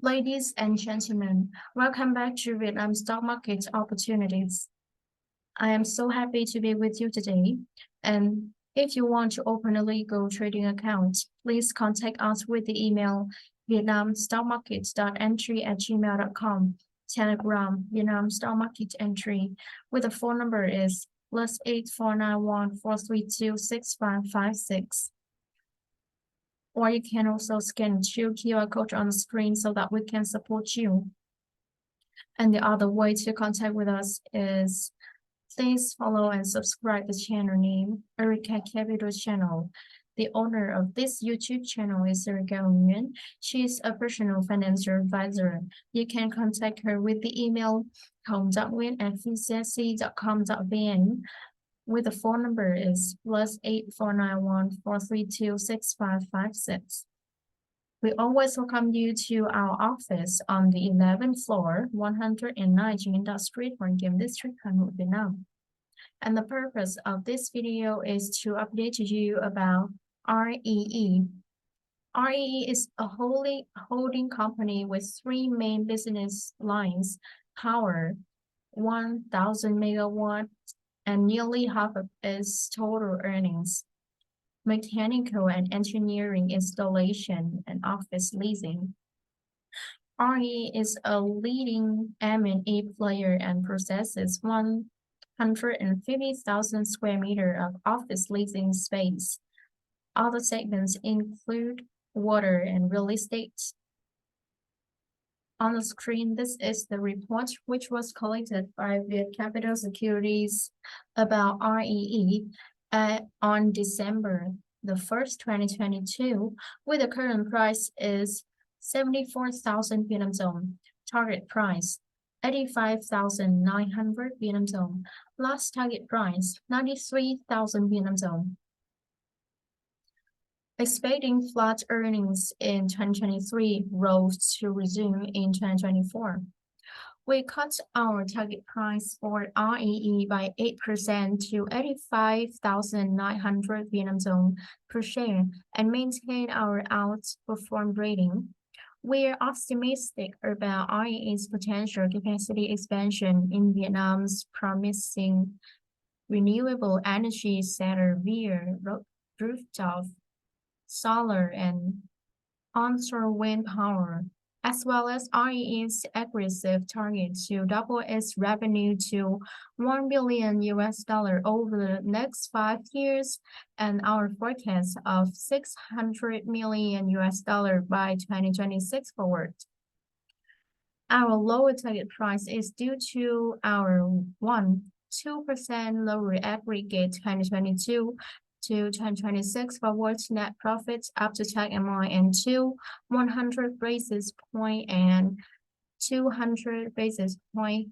Ladies and gentlemen, welcome back to Vietnam Stock Market Opportunities. I am so happy to be with you today. And if you want to open a legal trading account, please contact us with the email Vietnamstockmarket.entry@gmail.com, Telegram Vietnamstockmarket.entry, with the phone number is +8491 432 6556. Or you can also scan two QR code on the screen so that we can support you. And the other way to contact with us is please follow and subscribe the channel name Areca Capital Channel. The owner of this YouTube channel is Areca. She is a personal financial advisor. You can contact her with the email hồng.nguyên@vcc.com.vn with the phone number is +8491 432 6556. We always welcome you to our office on the 11th floor, 109 Dinh Street, Hoàng Kiếm District, Hà Nội, Vietnam. And the purpose of this video is to update you about REE. REE is a holding company with three main business lines: power, 1,000 megawatt, and nearly half of its total earnings, mechanical and engineering installation, and office leasing. RE is a leading M&E player and possesses 150,000 square meters of office leasing space. Other segments include water and real estate. On the screen, this is the report which was collected by Viet Capital Securities about REE on December the 1st, 2022, with the current price is 74,000 Vietnam dong. Target price 85,900 Vietnam dong. Last target price 93,000 Vietnam dong. Expecting flat earnings in 2023, growth to resume in 2024. We cut our target price for REE by 8% to 85,900 Vietnam dong per share and maintain our outperform rating. We are optimistic about REE's potential capacity expansion in Vietnam's promising renewable energy sector via rooftop solar and onshore wind power, as well as REE's aggressive target to double its revenue to $1 billion over the next 5 years, and our forecast of $600 million by 2026 forward. Our lower target price is due to our 2% lower aggregate 2022 to 2026 forward net profits after tax MI and 100 basis point and 200 basis point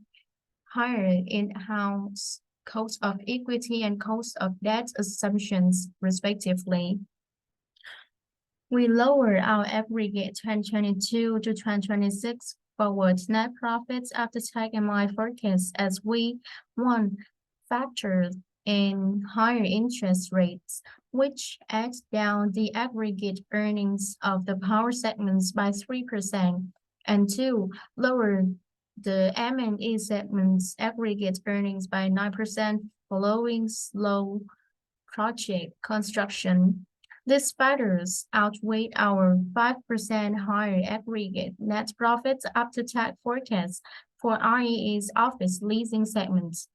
higher in-house cost of equity and cost of debt assumptions, respectively. We lower our aggregate 2022 to 2026 forward net profits after tax MI forecast as we, one, factor in higher interest rates, which adds down the aggregate earnings of the power segments by 3%, and two, lower the M&E segment's aggregate earnings by 9% following slow project construction. These factors outweigh our 5% higher aggregate net profits after tax forecast for REE's office leasing segment.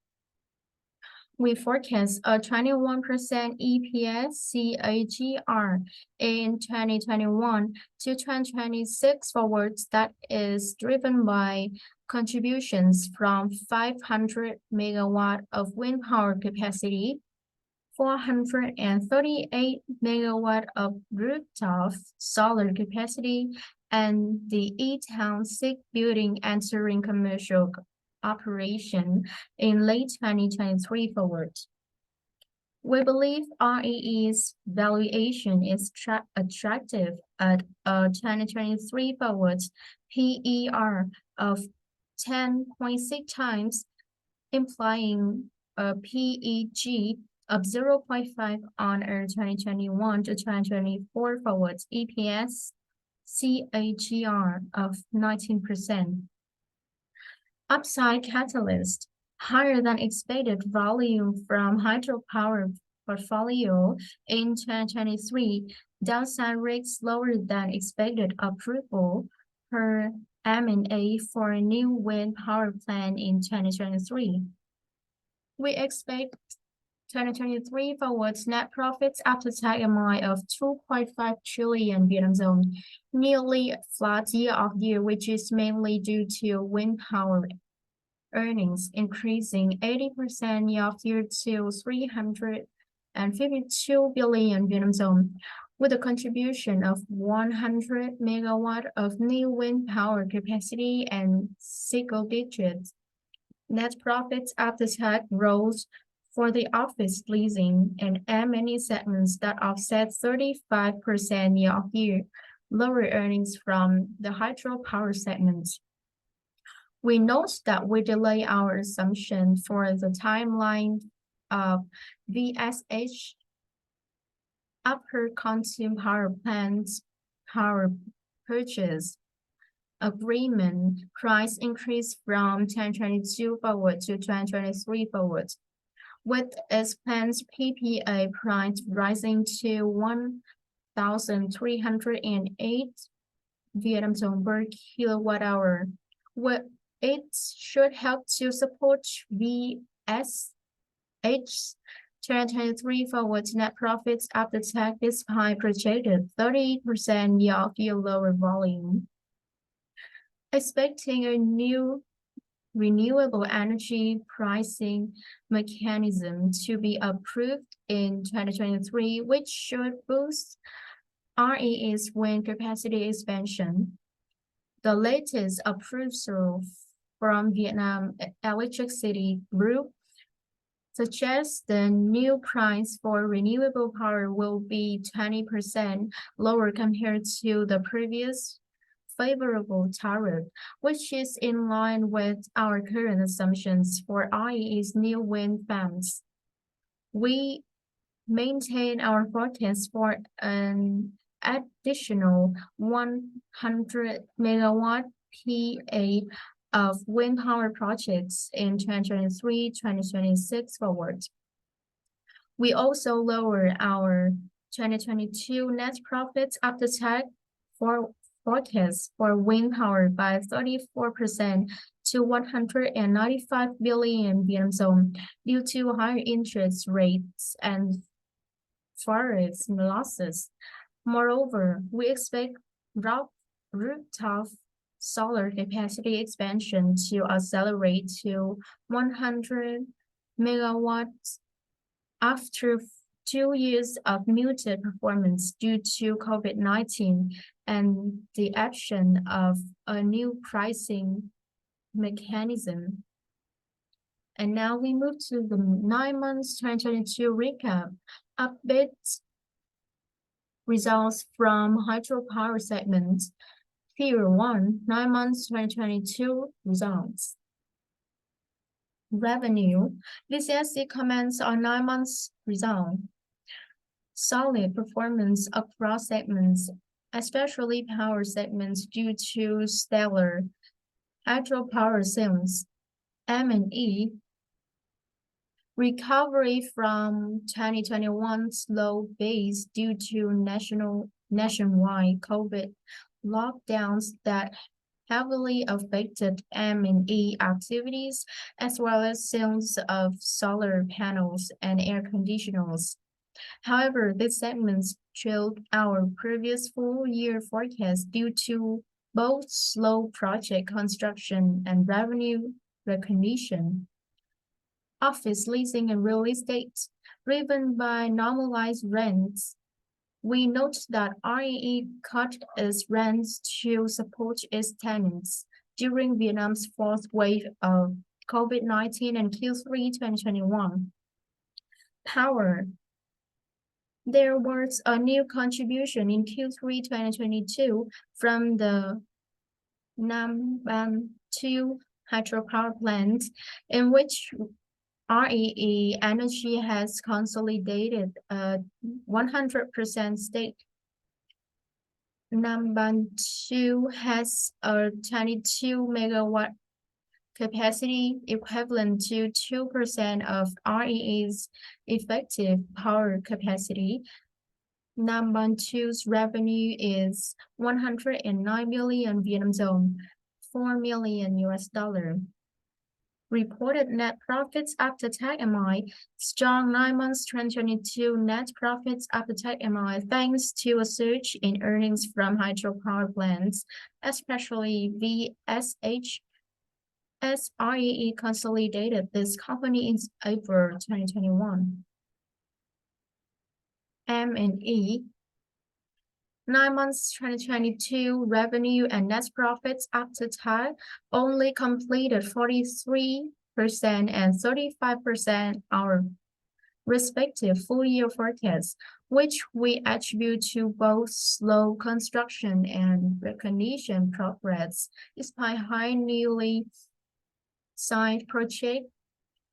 We forecast a 21% EPS CAGR in 2021 to 2026 forwards that is driven by contributions from 500 megawatt of wind power capacity, 438 megawatt of rooftop solar capacity, and the E-Town 6 building entering commercial operation in late 2023 forward. We believe REE's valuation is attractive at a 2023 forward PER of 10.6 times, implying a PEG of 0.5 on our 2021 to 2024 forward EPS CAGR of 19%. Upside catalyst, higher than expected volume from hydropower portfolio in 2023, downside risks lower than expected approval per M&A for a new wind power plant in 2023. We expect 2023 forwards net profits after tax amount of 2.5 trillion Vietnam dong, nearly flat year-over-year, which is mainly due to wind power earnings increasing 80% year-over-year to 352 billion Vietnam dong, with a contribution of 100 megawatt of new wind power capacity and single digits. Net profits after tax rose for the office leasing and M&E segments that offset 35% year-over-year lower earnings from the hydropower segment. We note that we delay our assumption for the timeline of VSH upper consumer power plants power purchase agreement price increase from 2022 forward to 2023 forward, with its planned PPA price rising to 1,308 Vietnam dong per kilowatt hour. It should help to support VSH 2023 forward net profits after tax despite projected 30% year-over-year lower volume. Expecting a new renewable energy pricing mechanism to be approved in 2023, which should boost RE's wind capacity expansion. The latest approval from Vietnam Electricity Group suggests the new price for renewable power will be 20% lower compared to the previous favorable tariff, which is in line with our current assumptions for RE's new wind farms. We maintain our forecast for an additional 100 megawatt PA of wind power projects in 2023-2026 forward. We also lower our 2022 net profits after tax forecast for wind power by 34% to 195 billion Vietnam dong due to higher interest rates and forex losses. Moreover, we expect rooftop solar capacity expansion to accelerate to 100 megawatts after 2 years of muted performance due to COVID-19 and the action of a new pricing mechanism. And now we move to the 9 months 2022 recap. Updates results from hydropower segment. Figure 1, 9 months 2022 results. Revenue. VCSC comments on 9 months result. Solid performance across segments, especially power segments due to stellar hydropower sales. M&E. Recovery from 2021's low base due to nationwide COVID lockdowns that heavily affected M&E activities, as well as sales of solar panels and air conditioners. However, these segments trailed our previous full-year forecast due to both slow project construction and revenue recognition. Office leasing and real estate, driven by normalized rents. We note that RE cut its rents to support its tenants during Vietnam's fourth wave of COVID-19 and Q3 2021. Power. There was a new contribution in Q3 2022 from the Nam Ban 2 hydropower plant, in which RE Energy has consolidated a 100% stake. Nam Ban 2 has a 22 megawatt capacity equivalent to 2% of REA's effective power capacity. Nam Ban 2's revenue is 109 billion Vietnam dong, 4 million US dollar. Reported net profits after tax MI, strong 9 months 2022 net profits after tax MI thanks to a surge in earnings from hydropower plants, especially VSH. As REE consolidated this company in April 2021. M&E 9 months 2022 revenue and net profits after tax only completed 43% and 35% our respective full-year forecasts, which we attribute to both slow construction and recognition progress, despite high newly signed project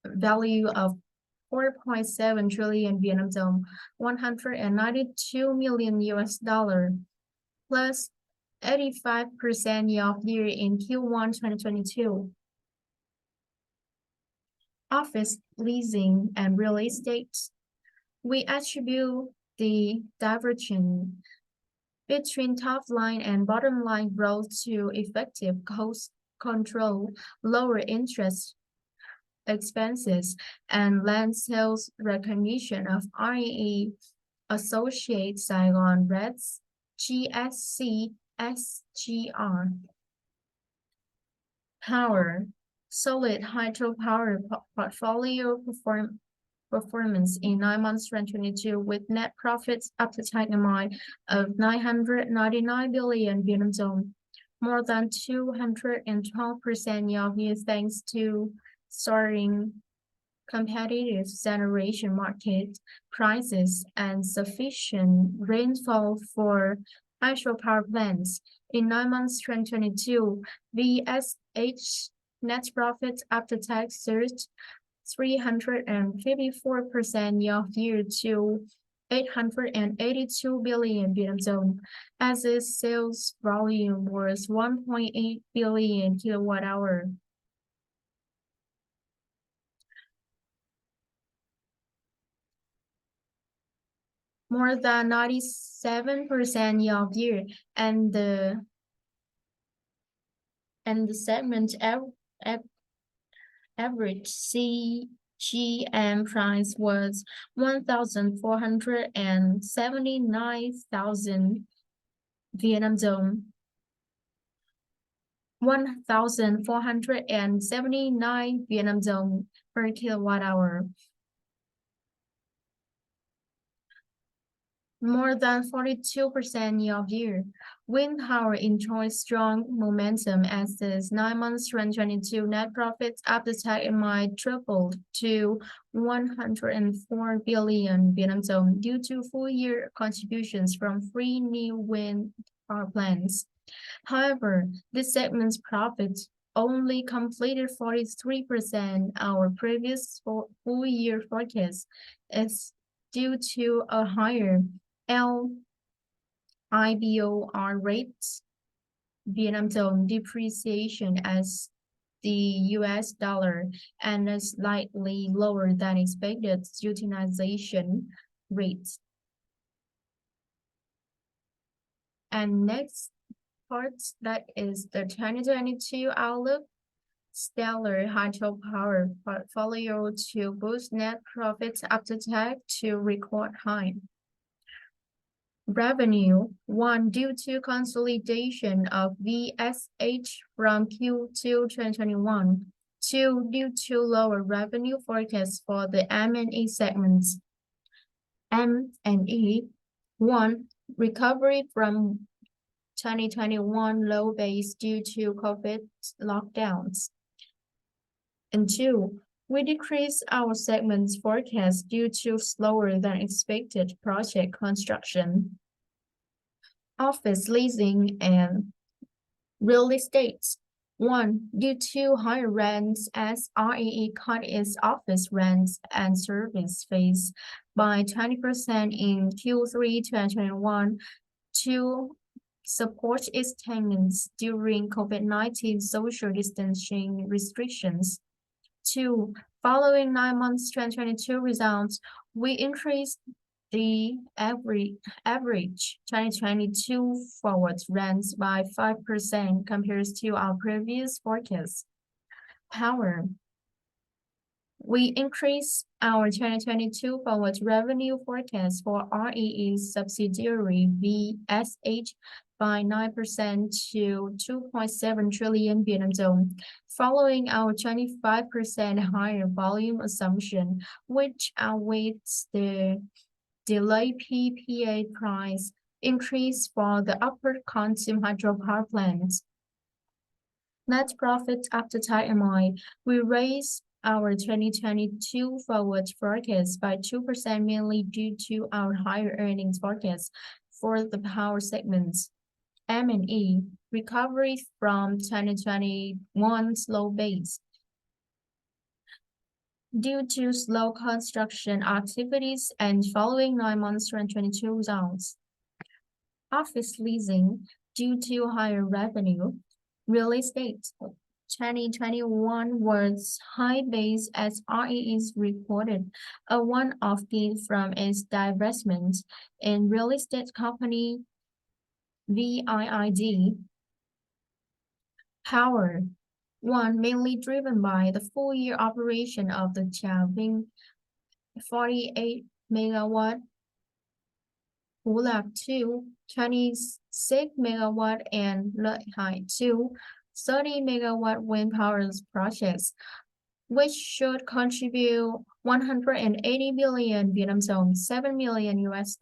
value of 4.7 trillion Vietnam dong, 192 million US dollar, plus 85% year-over-year in Q1 2022. Office leasing and real estate. We attribute the divergence between top line and bottom line growth to effective cost control, lower interest expenses, and land sales recognition of REE Associate Saigon Reds GSC SGR. Power. Solid hydropower portfolio performance in 9 months 2022 with net profits after tax MI of 999 billion Vietnam dong, more than 212% year-over-year thanks to soaring competitive generation market prices and sufficient rainfall for hydropower plants. In 9 months 2022, VSH net profits after tax surged 354% year-over-year to 882 billion Vietnam dong, as its sales volume was 1.8 billion kilowatt hour. More than 97% year-over-year, and the segment average CGM price was 1,479,000 Vietnam dong. 1,479 Vietnam dong per kilowatt hour. More than 42% year-over-year. Wind power enjoys strong momentum as its 9 months 2022 net profits after tax MI tripled to 104 billion Vietnam dong due to full-year contributions from 3 new wind power plants. However, this segment's profits only completed 43% our previous full-year forecast is due to a higher LIBOR rates, Vietnam dong depreciation as the US dollar, and a slightly lower than expected utilization rate. And next part, that is the 2022 outlook. Stellar hydropower portfolio to boost net profits after tax to record high. Revenue, 1. Due to consolidation of VSH from Q2 2021. 2. Due to lower revenue forecast for the M&E segments. M&E, 1. Recovery from 2021 low base due to COVID lockdowns. And 2. We decreased our segment's forecast due to slower than expected project construction. Office leasing and real estate. 1. Due to higher rents as REE cut its office rents and service fees by 20% in Q3 2021 to support its tenants during COVID-19 social distancing restrictions. 2. Following 9 months 2022 results, we increased the average 2022 forward rents by 5% compared to our previous forecast. Power. We increased our 2022 forward revenue forecast for REE's subsidiary VSH by 9% to 2.7 trillion Vietnam dong, following our 25% higher volume assumption, which outweighs the delayed PPA price increase for the upper consumer hydropower plants. Net profit after tax MI, we raised our 2022 forward forecast by 2% mainly due to our higher earnings forecast for the power segments. M&E, recovery from 2021's low base. Due to slow construction activities and following 9 months 2022 results. Office leasing, due to higher revenue. Real estate, 2021 was high base as REE's reported a one-off gain from its divestment in real estate company VIID. Power, 1. Mainly driven by the full-year operation of the Jiabing 48 megawatt, Hulac 2, 26 megawatt, and Lehigh 2, 30 megawatt wind power projects, which should contribute 180 billion Vietnam dong, $7 million US,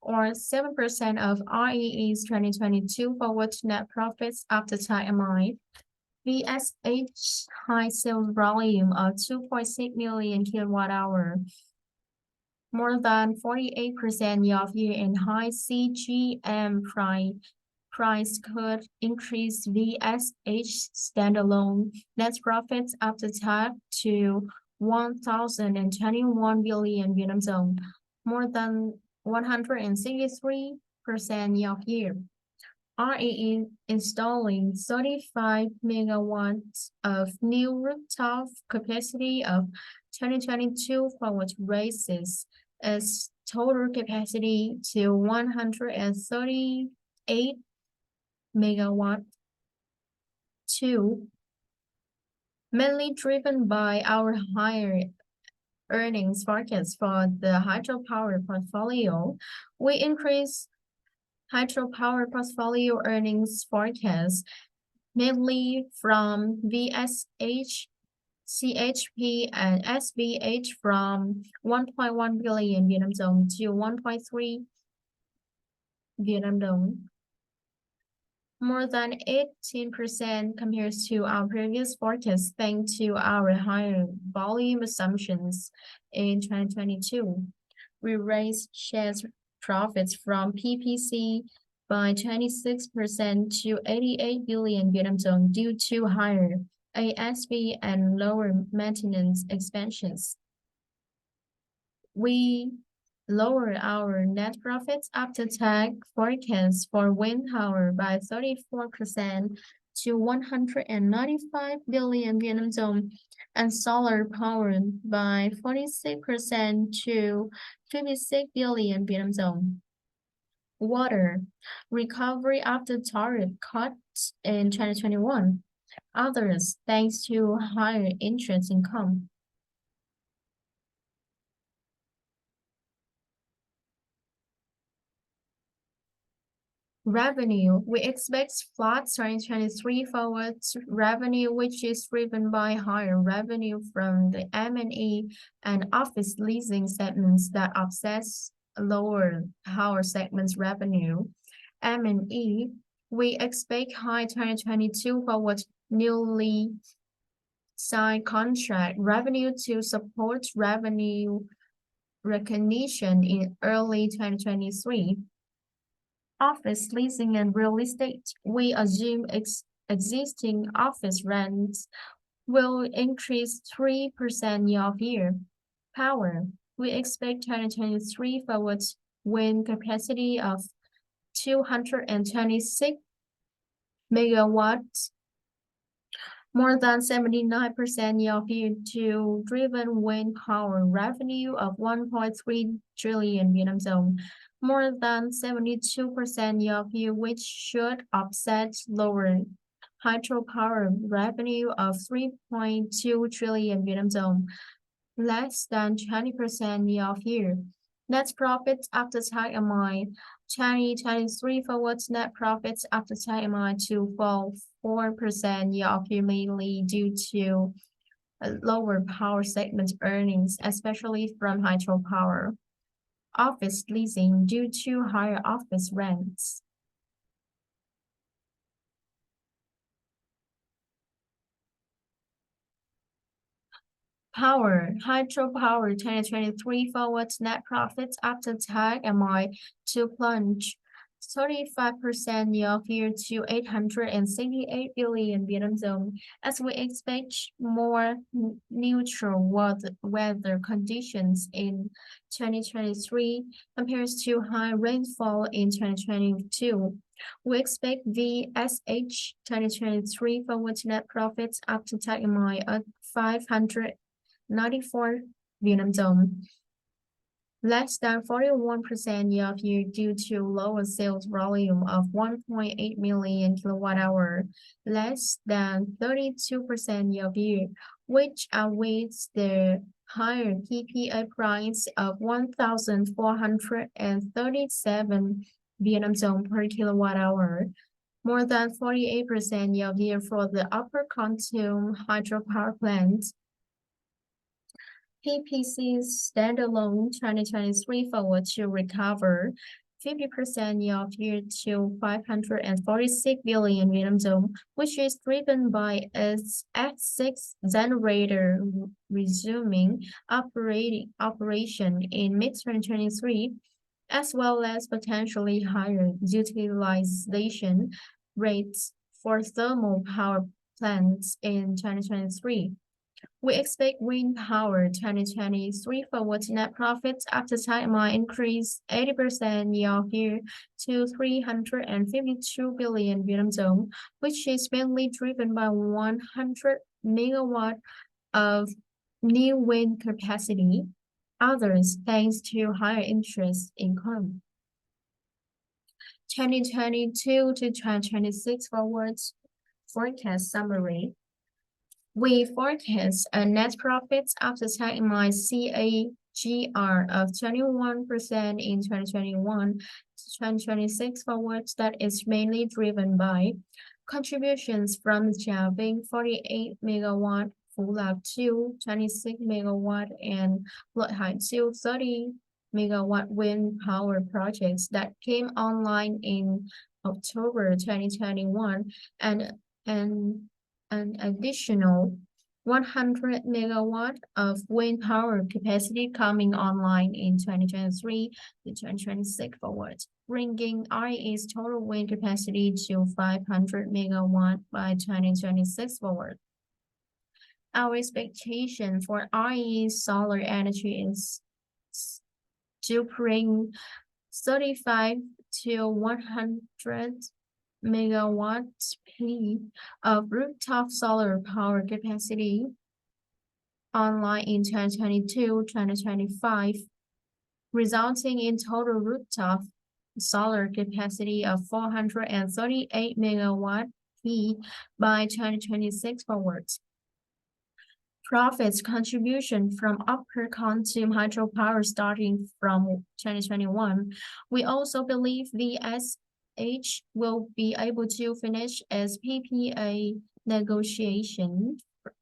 or 7% of REE's 2022 forward net profits after tax MI. VSH high sales volume of 2.6 million kilowatt hour, more than 48% year-over-year, and high CGM price could increase VSH standalone net profits after tax to 1,021 billion Vietnam dong, more than 163% year-over-year. REE installing 35 megawatts of new rooftop capacity of 2022 forward raises its total capacity to 138 megawatt. 2. Mainly driven by our higher earnings forecast for the hydropower portfolio, we increased hydropower portfolio earnings forecast mainly from VSH, CHP, and SBH from 1.1 billion Vietnam dong to 1.3 Vietnam dong, more than 18% compared to our previous forecast thanks to our higher volume assumptions in 2022. We raised shares profits from PPC by 26% to 88 billion Vietnam dong due to higher ASB and lower maintenance expenses. We lower our net profits after tax forecast for wind power by 34% to 195 billion Vietnam dong and solar power by 46% to 56 billion Vietnam dong. Water, recovery after tariff cuts in 2021. Others, thanks to higher interest income. Revenue, we expect flat 2023 forward revenue, which is driven by higher revenue from the M&E and office leasing segments that offsets lower power segments revenue. M&E, we expect high 2022 forward newly signed contract revenue to support revenue recognition in early 2023. Office leasing and real estate, we assume existing office rents will increase 3% year-over-year. Power, we expect 2023 forward wind capacity of 226 megawatts, more than 79% year-over-year to driven wind power revenue of 1.3 trillion Vietnam dong, more than 72% year-over-year, which should offset lower hydropower revenue of 3.2 trillion Vietnam dong, less than 20% year-over-year. Net profits after tax amount 2023 forwards net profits after tax amount to fall 4% year-over-year, mainly due to lower power segment earnings, especially from hydropower. Office leasing due to higher office rents. Hydropower 2023 forwards net profits after tax amount to plunge 35% year-over-year to 868 billion Vietnam dong, as we expect more neutral weather conditions in 2023 compared to high rainfall in 2022. We expect VSH 2023 forward net profits after tax amount at 594 Vietnam dong, less than 41% year-over-year due to lower sales volume of 1.8 million kilowatt-hour, less than 32% year-over-year, which outweighs the higher PPA price of 1,437 Vietnam dong per kilowatt-hour, more than 48% year-over-year for the Upper Kontum hydropower plant. PPC's standalone 2023 forward to recover 50% year-over-year to 546 billion Vietnam dong, which is driven by its X6 generator resuming operation in mid-2023, as well as potentially higher utilization rates for thermal power plants in 2023. We expect wind power 2023 forward net profits after tax might increase 80% year-over-year to 352 billion Vietnam dong, which is mainly driven by 100 megawatt of new wind capacity. Others thanks to higher interest income. 2022 to 2026 forwards forecast summary. We forecast a net profits after tax CAGR of 21% in 2021 to 2026 forwards that is mainly driven by contributions from Trà Vinh 48 megawatt, Phú Lạc 2 26 megawatt, and Lợi Hải 2 30 megawatt wind power projects that came online in October 2021 and an additional 100 megawatt of wind power capacity coming online in 2023 to 2026 forward, bringing RE's total wind capacity to 500 megawatt by 2026 forward. Our expectation for RE solar energy is to bring 35 to 100 megawatts peak of rooftop solar power capacity online in 2022-2025, resulting in total rooftop solar capacity of 438 megawatt peak by 2026 forwards. Profits contribution from Upper Kontum hydropower starting from 2021. We also believe VSH will be able to finish its PPA negotiation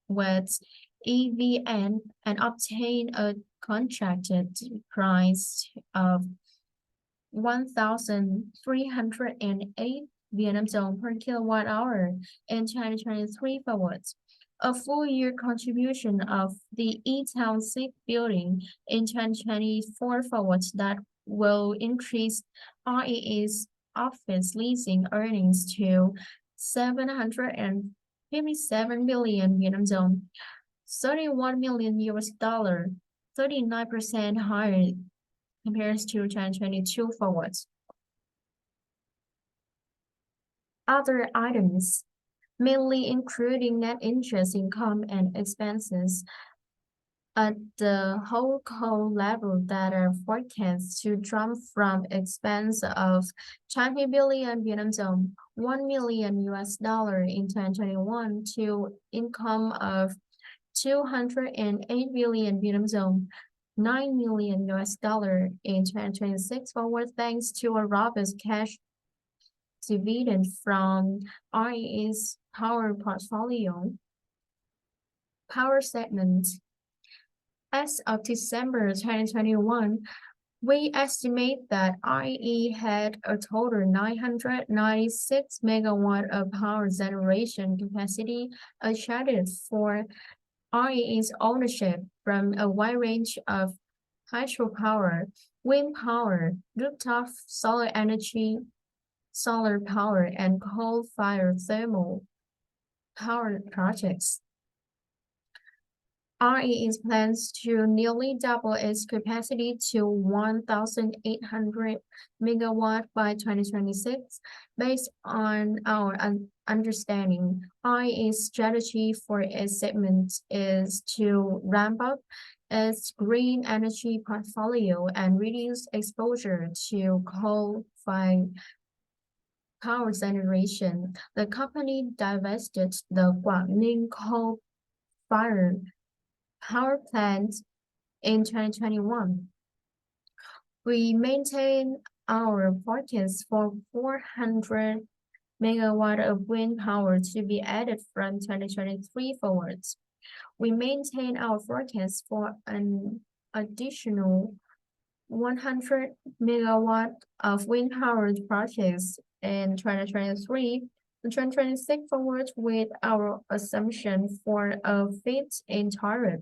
with EVN and obtain a contracted price of 1,308 Vietnam dong per kilowatt hour in 2023 forwards. A full year contribution of the E-Town 6 building in 2024 forwards that will increase RE's office leasing earnings to 757 billion Vietnam dong, $31 million, 39% higher compared to 2022 forwards. Other items, mainly including net interest income and expenses at the whole core level that are forecast to jump from expense of 20 billion Vietnam dong, 1 million US dollar in 2021 to income of 208 billion Vietnam dong, 9 million US dollar in 2026 forward thanks to a robust cash dividend from RE's power portfolio. Power segment. As of December 2021, we estimate that RE had a total 996 megawatt of power generation capacity attributed for RE's ownership from a wide range of hydropower, wind power, rooftop solar energy, solar power, and coal-fired thermal power projects. RE plans to nearly double its capacity to 1,800 megawatt by 2026. Based on our understanding, RE's strategy for its segment is to ramp up its green energy portfolio and reduce exposure to coal-fired power generation. The company divested the Guangning coal-fired power plant in 2021. We maintain our forecast for 400 megawatt of wind power to be added from 2023 forwards. We maintain our forecast for an additional 100 megawatt of wind power projects in 2023 and 2026 forward with our assumption for a feed-in tariff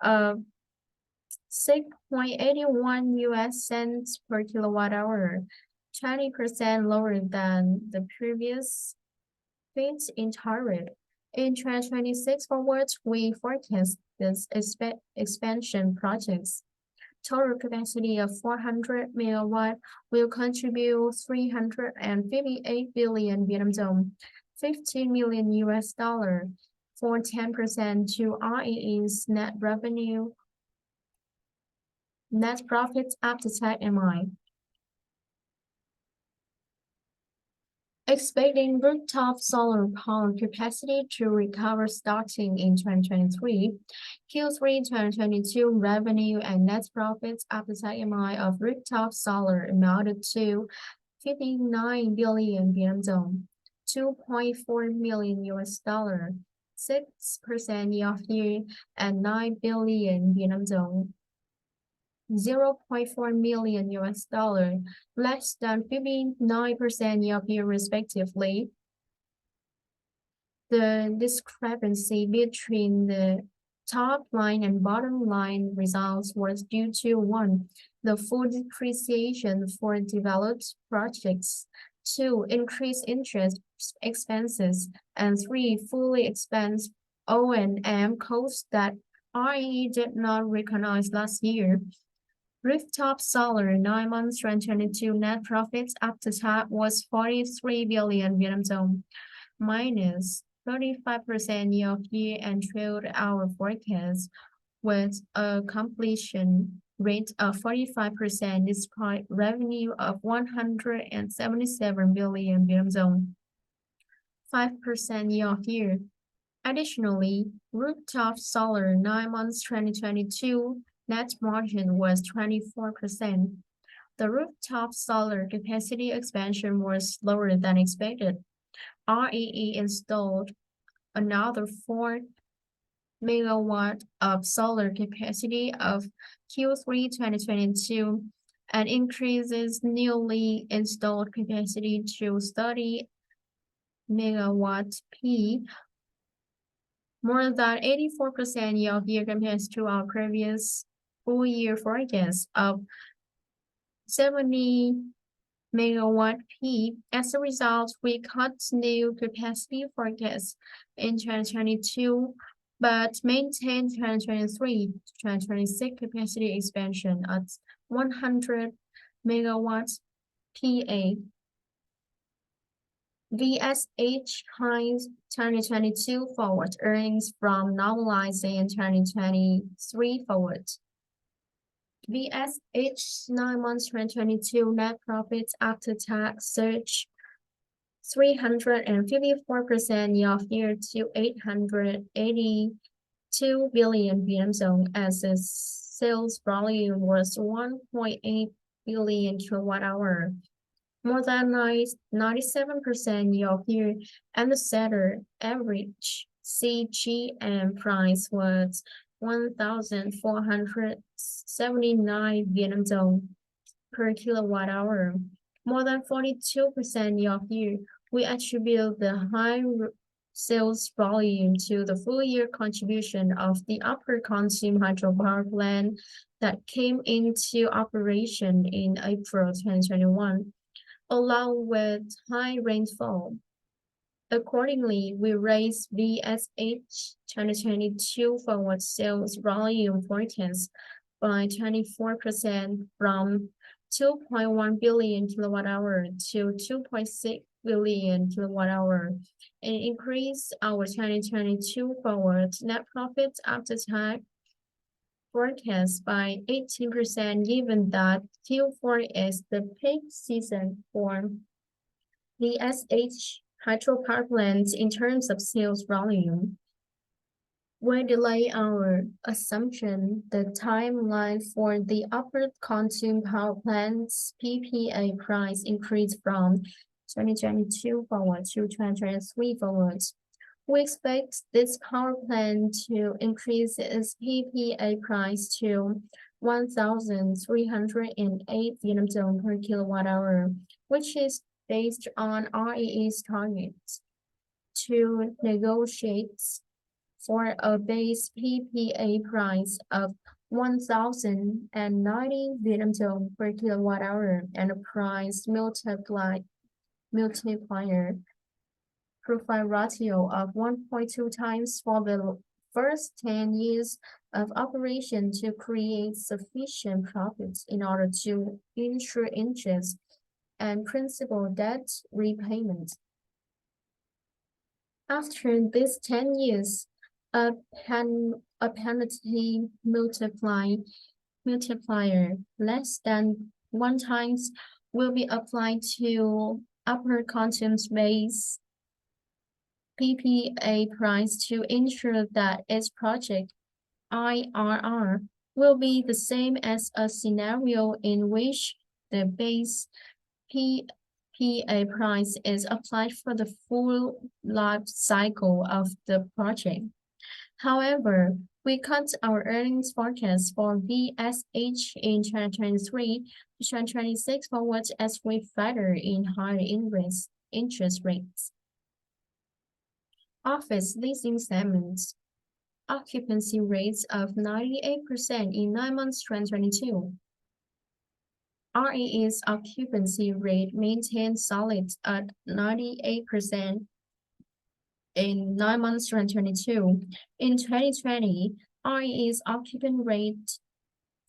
of 6.81 US cents per kilowatt hour, 20% lower than the previous feed-in tariff. In 2026 forward, we forecast this expansion projects total capacity of 400 megawatt will contribute 358 billion Vietnam dong, 15 million US dollar for 10% to RE's net revenue, net profits after tax MI. Expecting rooftop solar power capacity to recover starting in 2023, Q3 2022 revenue and net profits after tax MI of rooftop solar amounted to 59 billion Vietnam dong, 2.4 million US dollar, 6% year-over-year, and 9 billion Vietnam dong, 0.4 million US dollar, less than 59% year-over-year respectively. The discrepancy between the top line and bottom line results was due to 1. The full depreciation for developed projects, 2. Increased interest expenses, and 3. Fully expensed O&M costs that RE did not recognize last year. Rooftop solar 9 months 2022 net profits after tax was 43 billion Vietnam dong, minus 35% year-over-year and trailed our forecast with a completion rate of 45% despite revenue of 177 billion Vietnam dong, 5% year-over-year. Additionally, rooftop solar 9 months 2022 net margin was 24%. The rooftop solar capacity expansion was slower than expected. REE installed another 4 megawatt of solar capacity of Q3 2022 and increases newly installed capacity to 30 megawatt P, more than 84% year-over-year compared to our previous full-year forecast of 70 megawatt P. As a result, we cut new capacity forecast in 2022, but maintained 2023-2026 capacity expansion at 100 megawatts PA. VSH highs 2022 forward earnings from normalizing 2023 forward. VSH 9 months 2022 net profits after tax surged 354% year-over-year to 882 billion Vietnamdong as the sales volume was 1.8 billion kilowatt hour, more than 97% year-over-year, and the seller average CGM price was 1,479 Vietnam dong per kilowatt hour, more than 42% year-over-year. We attribute the high sales volume to the full-year contribution of the Upper Consum hydropower plant that came into operation in April 2021, along with high rainfall. Accordingly, we raised VSH 2022 forward sales volume forecast by 24% from 2.1 billion kilowatt hour to 2.6 billion kilowatt hour, and increased our 2022 forward net profits after tax forecast by 18%, given that Q4 is the peak season for VSH hydropower plants in terms of sales volume. We delay our assumption the timeline for the Upper Consum power plant's PPA price increase from 2022 forward to 2023 forward. We expect this power plant to increase its PPA price to 1,308 Vietnam dong per kilowatt hour, which is based on REE's targets to negotiate for a base PPA price of 1,090 Vietnam dong per kilowatt hour and a price multiplier profile ratio of 1.2 times for the first 10 years of operation to create sufficient profits in order to ensure interest and principal debt repayment. After these 10 years, a penalty multiplier less than 1 times will be applied to Upper Consum's base PPA price to ensure that its project IRR will be the same as a scenario in which the base PPA price is applied for the full life cycle of the project. However, we cut our earnings forecast for VSH in 2023 to 2026 forward as we factor in higher interest rates. Office leasing segments. Occupancy rates of 98% in 9 months 2022. REE's occupancy rate maintained solid at 98% in 9 months 2022. In 2020, REE's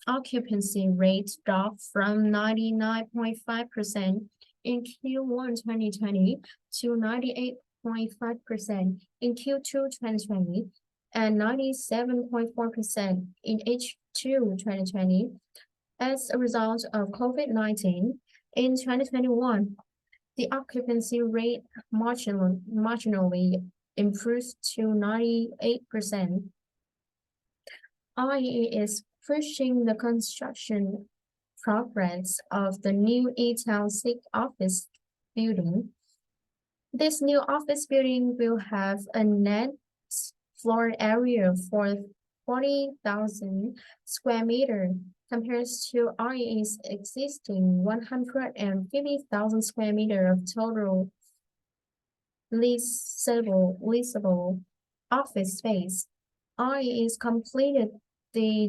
occupancy rate dropped from 99.5% in Q1 2020 to 98.5% in Q2 2020 and 97.4% in H2 2020. As a result of COVID-19, in 2021, the occupancy rate marginally improved to 98%. REE is pushing the construction progress of the new E-Town 6 office building. This new office building will have a net floor area for 40,000 square meters compared to REE's existing 150,000 square meters of total leasable office space. REE's completed the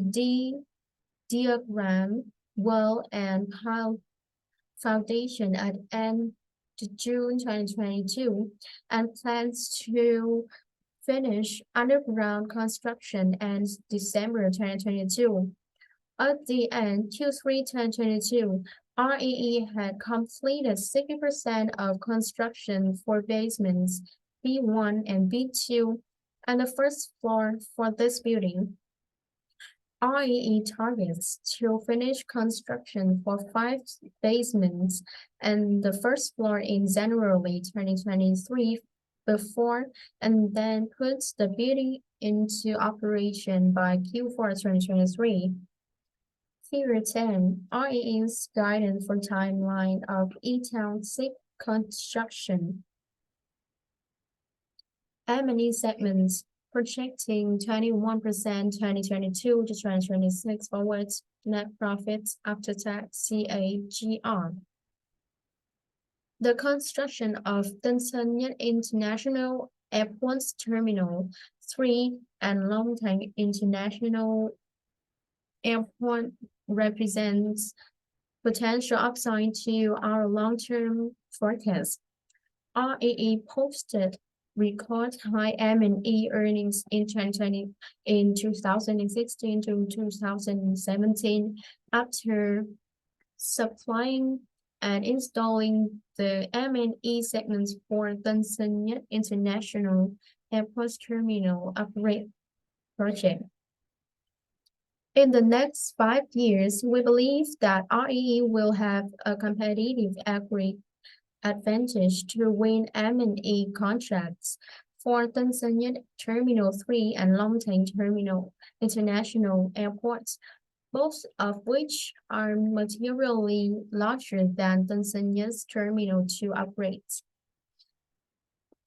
diagram wall and pile foundation at end June 2022 and plans to finish underground construction in December 2022. At the end Q3 2022, REE had completed 60% of construction for basements B1 and B2 and the first floor for this building. REE targets to finish construction for 5 basements and the first floor in January 2023 before and then puts the building into operation by Q4 2023. Figure 10, REE's guidance for timeline of E-Town 6 construction. M&E segments projecting 21% 2022 to 2026 forwards net profits after tax CAGR. The construction of Tân Sơn Nhất International Airport's Terminal 3 and Long Thanh International Airport represents potential upside to our long-term forecast. REE posted record high M&E earnings in 2016 to 2017 after supplying and installing the M&E segments for Tân Sơn Nhất International Airport Terminal upgrade project. In the next 5 years, we believe that REE will have a competitive advantage to win M&E contracts for Tân Sơn Nhất Terminal 3 and Long Thanh Terminal International Airports, both of which are materially larger than Tân Sơn Nhất Terminal 2 upgrades.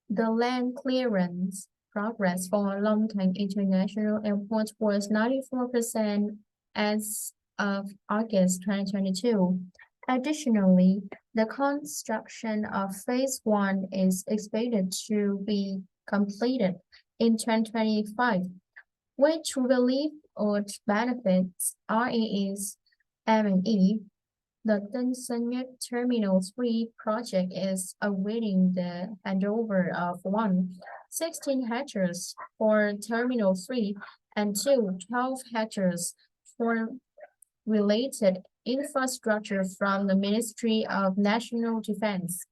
The land clearance progress for Long Thanh International Airport was 94% as of August 2022. Additionally, the construction of Phase 1 is expected to be completed in 2025, which we believe would benefit REE's M&E. The Tân Sơn Nhất Terminal 3 project is awaiting the handover of 16 hectares for Terminal 3 and 12 hectares for related infrastructure from the Ministry of National Defense.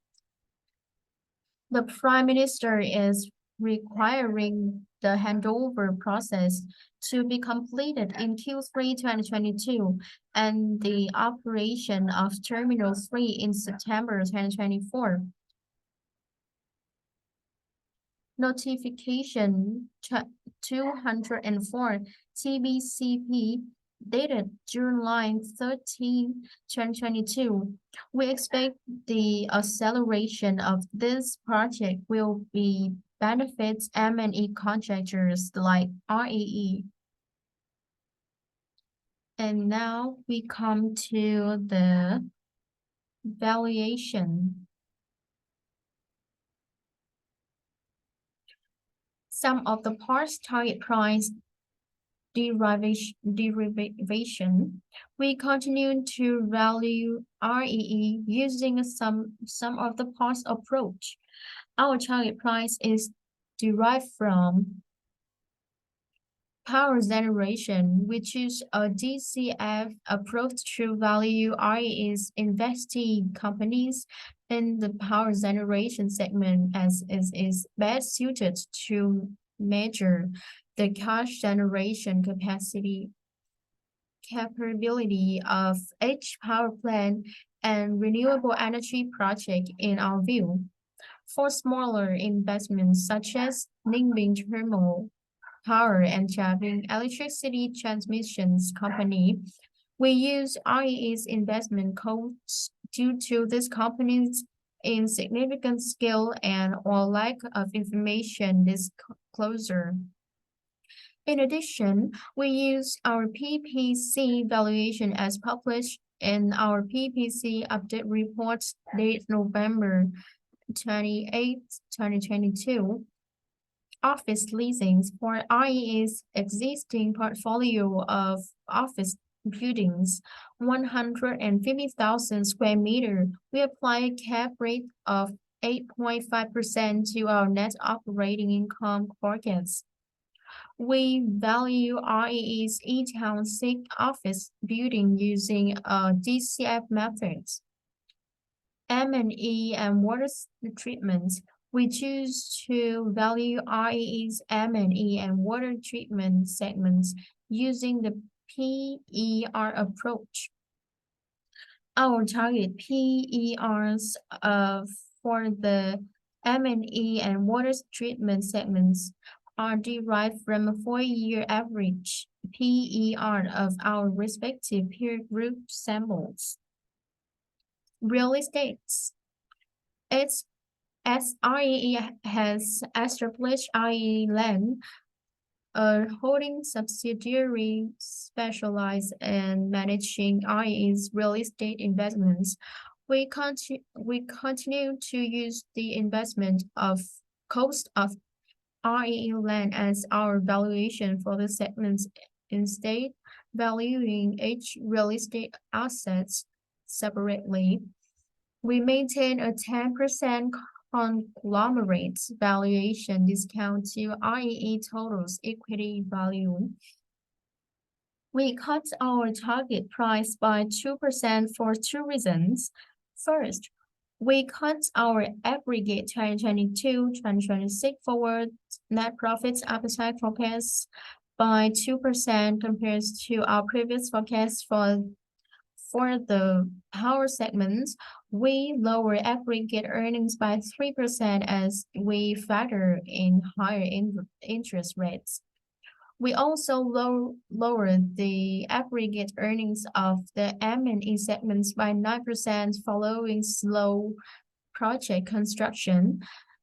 The Prime Minister is requiring the handover process to be completed in Q3 2022 and the operation of Terminal 3 in September 2024. Notification 204 TBCP dated July 13, 2022. We expect the acceleration of this project will be benefits M&E contractors like REE. And now we come to the valuation. Sum of the parts target price derivation, we continue to value REE using a sum of the parts approach. Our target price is derived from power generation, which is a DCF approach to value REE's investing companies in the power generation segment as is best suited to measure the cash generation capability of each power plant and renewable energy project in our view. For smaller investments such as Ninh Thermal Power and Chavin Electricity Transmissions Company, we use REE's investment codes due to these companies' insignificant scale and or lack of information disclosure. In addition, we use our PPC valuation as published in our PPC update report dated November 28, 2022. Office leasings for REE's existing portfolio of office buildings, 150,000 square meter. We apply a cap rate of 8.5% to our net operating income forecast. We value REE's E-Town 6 office building using a DCF method. M&E and water treatment. We choose to value REE's M&E and water treatment segments using the PER approach. Our target PERs for the M&E and water treatment segments are derived from a 4-year average PER of our respective peer group samples. Real estate. It's as REE has established REE Land, a holding subsidiary specialized in managing REE's real estate investments. We continue to use the investment of cost of REE Land as our valuation for the segments instead valuing each real estate assets separately. We maintain a 10% conglomerate valuation discount to REE total's equity value. We cut our target price by 2% for 2 reasons. First, we cut our aggregate 2022-2026 forward net profits appetite forecast by 2% compared to our previous forecast for the power segment. We lower aggregate earnings by 3% as we factor in higher interest rates. We also lower the aggregate earnings of the M&E segments by 9% following slow project construction.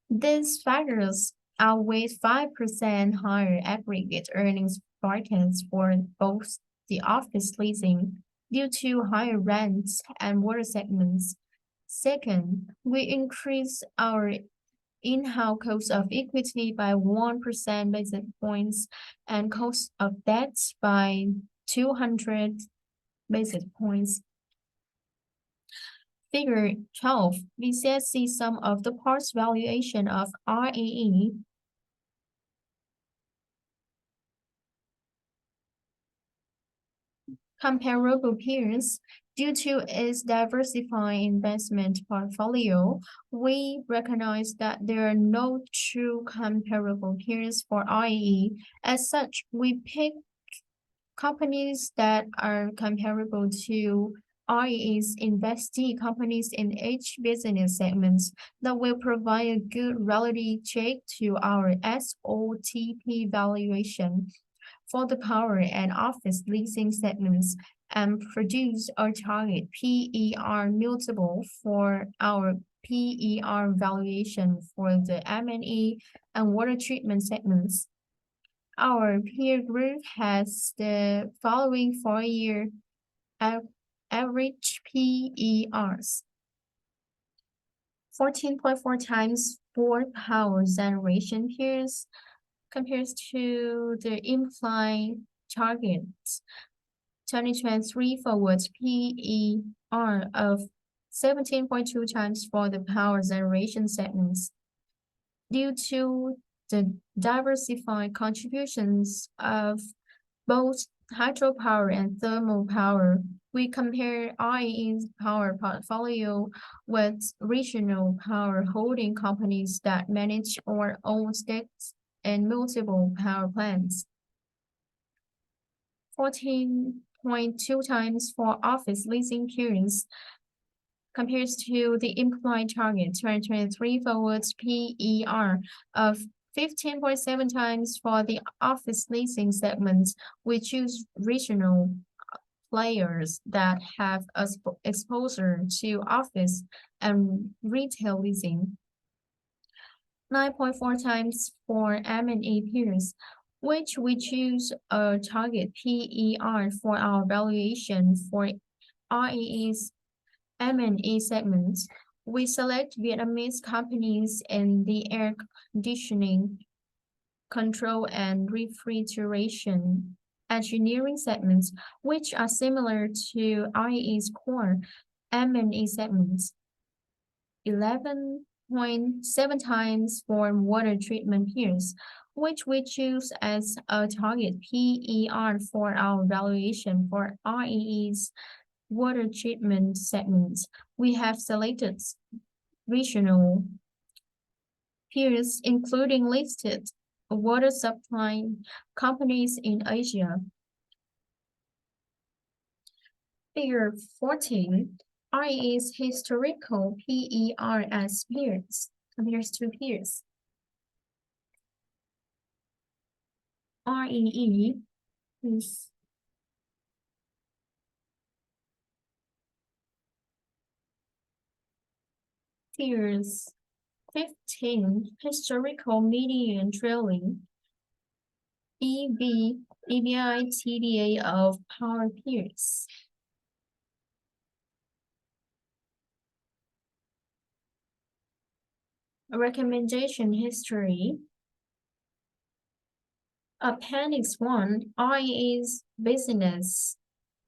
These factors outweigh 5% higher aggregate earnings forecasts for both the office leasing due to higher rents and water segments. Second, we increase our in-house cost of equity by 1% basis points and cost of debt by 200 basis points. Figure 12, VCSC sum of the parts valuation of REE. Comparable peers. Due to its diversified investment portfolio, we recognize that there are no true comparable peers for REE. As such, we pick companies that are comparable to REE's investee companies in each business segment that will provide a good reality check to our SOTP valuation for the power and office leasing segments and produce our target PER multiple for our PER valuation for the M&E and water treatment segments. Our peer group has the following 4-year average PERs. 14.4 times for power generation peers compares to the implied targets 2023 forward PER of 17.2 times for the power generation segments. Due to the diversified contributions of both hydropower and thermal power, we compare REE's power portfolio with regional power holding companies that manage or own stakes in multiple power plants. 14.2 times for office leasing peers compares to the implied target 2023 forwards PER of 15.7 times for the office leasing segment. We choose regional players that have exposure to office and retail leasing. 9.4 times for M&E peers, which we choose a target PER for our valuation for REE's M&E segments. We select Vietnamese companies in the air conditioning, control, and refrigeration engineering segments, which are similar to REE's core M&E segments. 11.7 times for water treatment peers, which we choose as a target PER for our valuation for REE's water treatment segments. We have selected regional peers, including listed water supply companies in Asia. Figure 14 REE's historical PER as peers compares to peers. REE is peers 15 historical median trailing EBITDA of power peers. Recommendation history. Appendix 1 REE's business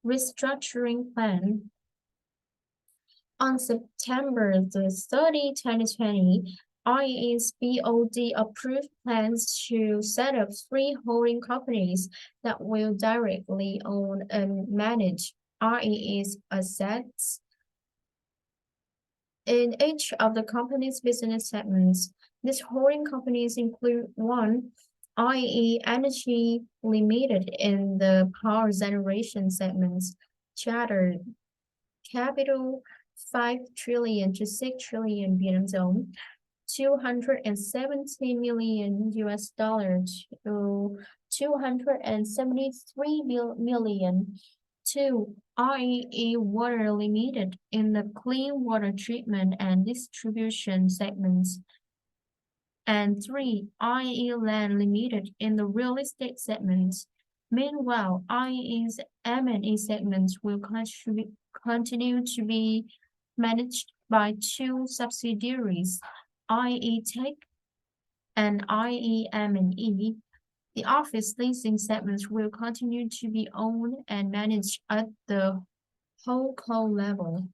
restructuring plan. On September the 30th, 2020, REE's BOD approved plans to set up three holding companies that will directly own and manage REE's assets in each of the company's business segments. These holding companies include one, REE Energy Limited in the power generation segments, chartered capital 5 trillion to 6 trillion Vietnam dong, 270 million US dollars to 273 million to REE Water Limited in the clean water treatment and distribution segments, and 3. REE Land Limited in the real estate segment. Meanwhile, REE's M&E segment will continue to be managed by two subsidiaries, REE Tech and REE M&E. The office leasing segments will continue to be owned and managed at the holdco level.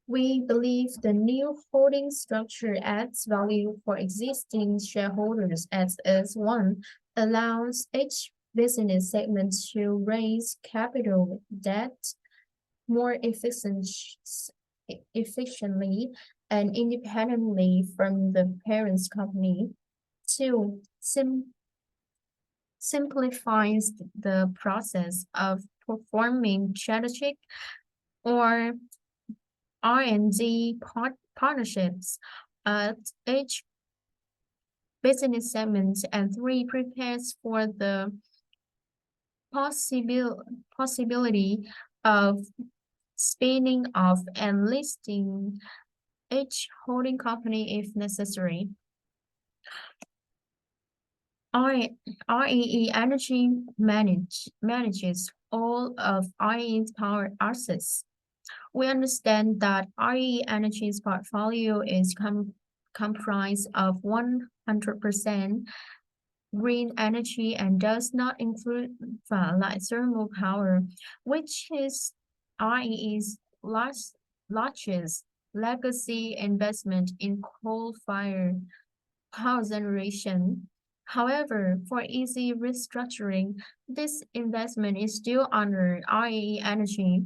We believe the new holding structure adds value for existing shareholders as one, allows each business segment to raise capital debt more efficiently and independently from the parent company. Two, simplifies the process of performing strategic or R&D partnerships at each business segment, and 3, prepares for the possibility of spinning off and listing each holding company if necessary. REE Energy manages all of REE's power assets. We understand that REE Energy's portfolio is comprised of 100% green energy and does not include like thermal power, which is REE's largest legacy investment in coal-fired power generation. However, for easy restructuring, this investment is still under REE Energy.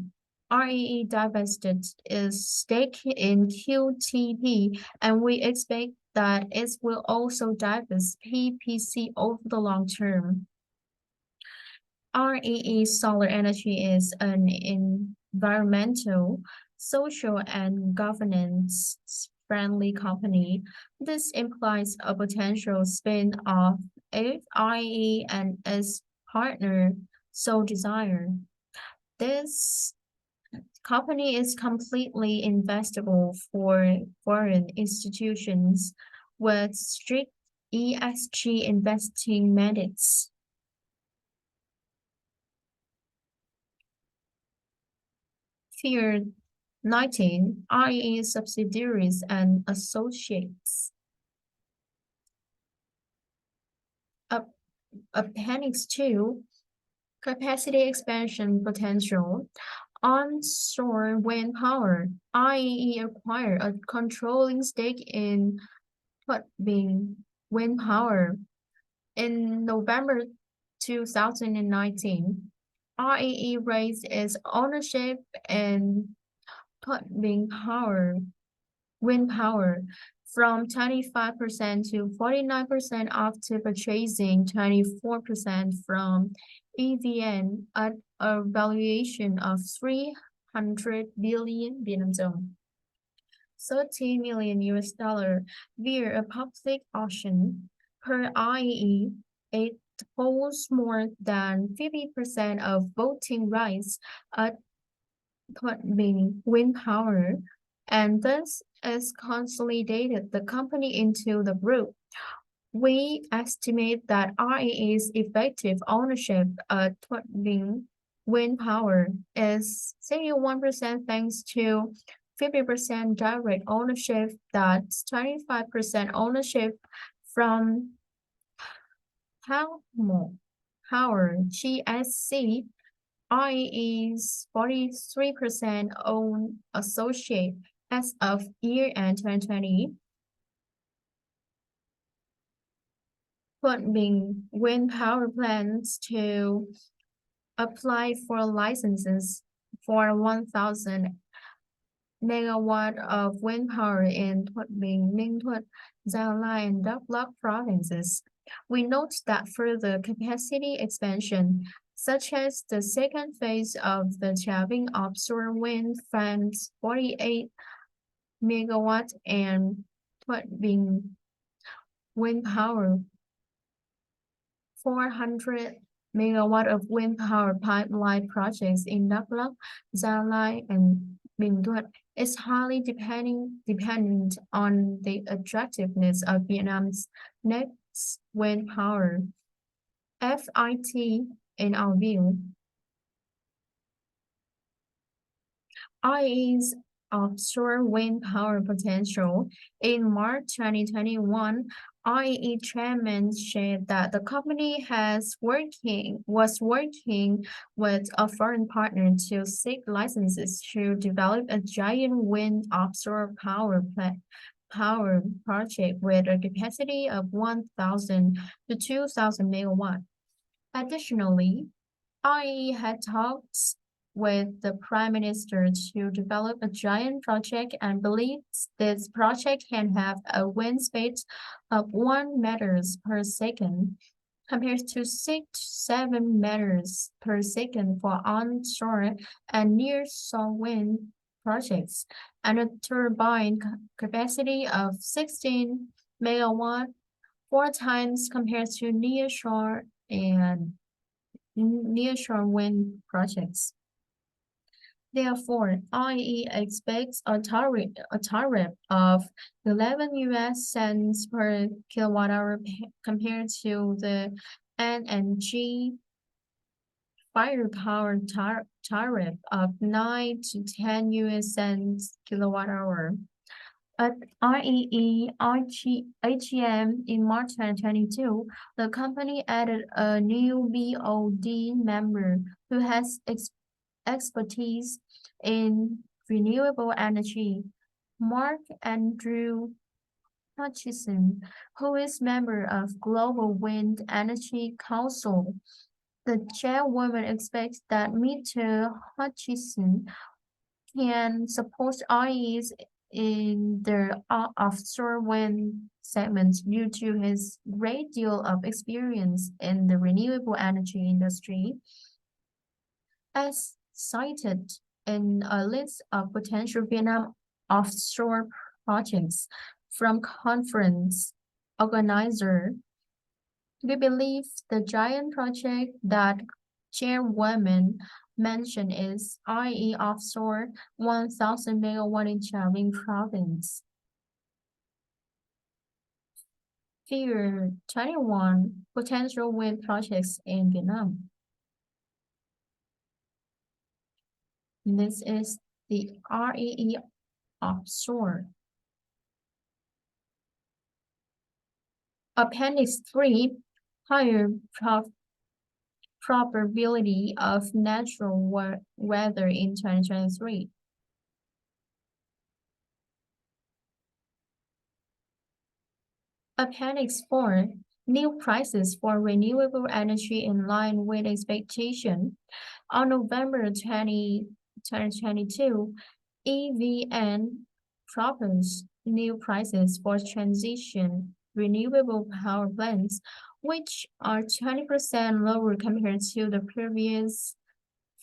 REE divested its stake in QTP, and we expect that it will also divest PPC over the long term. REE Solar Energy is an environmental, social, and governance-friendly company. This implies a potential spin-off if REE and its partner so desire. This company is completely investable for foreign institutions with strict ESG investing mandates. Figure 19, REE subsidiaries and associates. Appendix 2, capacity expansion potential. Onshore wind power, REE acquired a controlling stake in Put Bing wind power. In November 2019, REE raised its ownership in wind power, wind power from 25% to 49% after purchasing 24% from EVN at a valuation of 300 billion Vietnam dong. 30 million US dollar via a public auction. Per IEE, it holds more than 50% of voting rights at Thuận Wind Power, and thus has consolidated the company into the group. We estimate that REE's effective ownership at Thuận Wind Power is 71% thanks to 50% direct ownership, that's 25% ownership from Power GSC. IE's 43% owned associate as of year-end 2020. Thuận Wind Power plans to apply for licenses for 1,000 megawatt of wind power in Thuận Bình, Ninh Thuận, Gia Lai, and Đắk Lắk provinces. We note that further capacity expansion, such as the second phase of the Trà Vinh offshore wind farms 48 megawatt and Thuận Bình wind power 400 megawatt of wind power pipeline projects in Đắk Lắk, Gia Lai, and Bình Thuận is highly dependent on the attractiveness of Vietnam's next wind power. FIT, in our view, IE's offshore wind power potential. In March 2021, IE chairman shared that the company was working with a foreign partner to seek licenses to develop a giant wind offshore power project with a capacity of 1,000 to 2,000 megawatt. Additionally, IE had talks with the Prime Minister to develop a giant project and believes this project can have a wind speed of 1 meters per second compared to 6-7 meters per second for onshore and nearshore wind projects, and a turbine capacity of 16 megawatt, 4 times compared to nearshore wind projects. Therefore, IE expects a tariff of 11 US cents per kilowatt hour compared to the NNG firepower tariff of 9 to 10 US cents kilowatt hour. At IEE AGM in March 2022, the company added a new BOD member who has expertise in renewable energy, Mark Andrew Hutchison, who is member of Global Wind Energy Council. The chairwoman expects that Mr. Hutchison can support IEs in the offshore wind segment due to his great deal of experience in the renewable energy industry. As cited in a list of potential Vietnam offshore projects from conference organizer, we believe the giant project that chairwoman mentioned is IE offshore 1,000 megawatt in Trà Vinh province. Figure 21, potential wind projects in Vietnam. This is the REE offshore. Appendix 3, higher probability of natural weather in 2023. Appendix 4. New prices for renewable energy in line with expectation. On November 2022, EVN proposed new prices for transition renewable power plants, which are 20% lower compared to the previous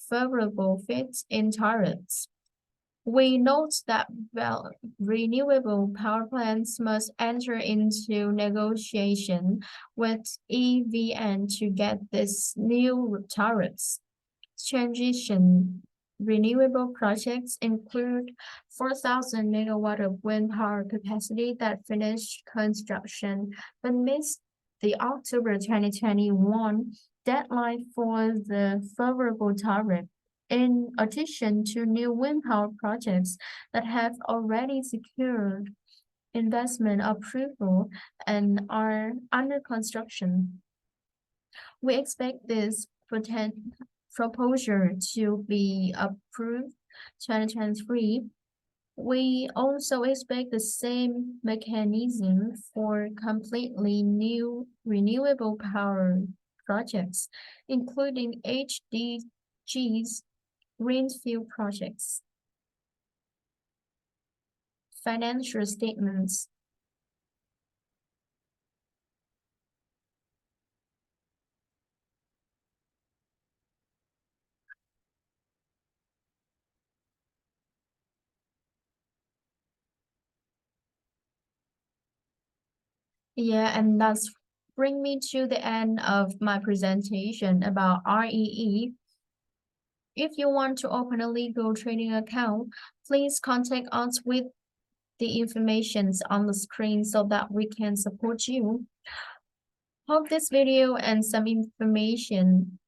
favorable fit-in tariffs. We note that renewable power plants must enter into negotiation with EVN to get these new tariffs. Transition renewable projects include 4,000 megawatt of wind power capacity that finished construction but missed the October 2021 deadline for the favorable tariff. In addition to new wind power projects that have already secured investment approval and are under construction, we expect this proposal to be approved 2023. We also expect the same mechanism for completely new renewable power projects, including HDGs, greenfield projects. Financial statements. Yeah, and that's bring me to the end of my presentation about REE. If you want to open a legal trading account, please contact us with the information on the screen so that we can support you. Hope this video and some information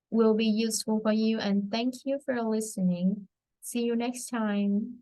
will be useful for you, and thank you for listening. See you next time.